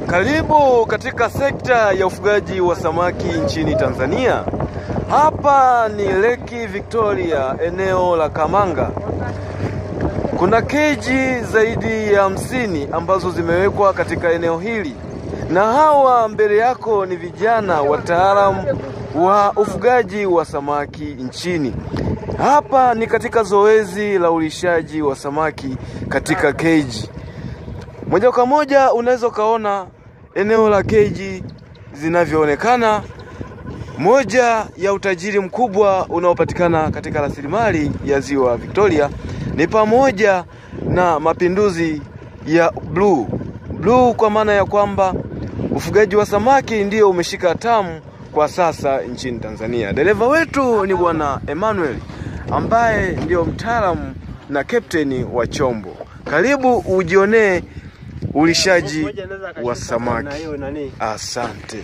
Karibu katika sekta ya ufugaji wa samaki nchini Tanzania. Hapa ni Lake Victoria, eneo la Kamanga. Kuna keji zaidi ya 50 ambazo zimewekwa katika eneo hili. Na hawa mbele yako ni vijana wataalamu wa ufugaji wa samaki nchini. Hapa ni katika zoezi la ulishaji wa samaki katika keji. Moja kwa moja unaweza kaona eneo la keji zinavyoonekana. Moja ya utajiri mkubwa unaopatikana katika rasilimali ya Ziwa Victoria ni pamoja na mapinduzi ya blue kwa maana ya kwamba ufugaji wa samaki ndio umeshika tamu kwa sasa nchini Tanzania. Dereva wetu ni Bwana Emmanuel ambaye ndio mtaalamu na captain wa chombo. Karibu ujionee ulishaji wa samaki. Asante.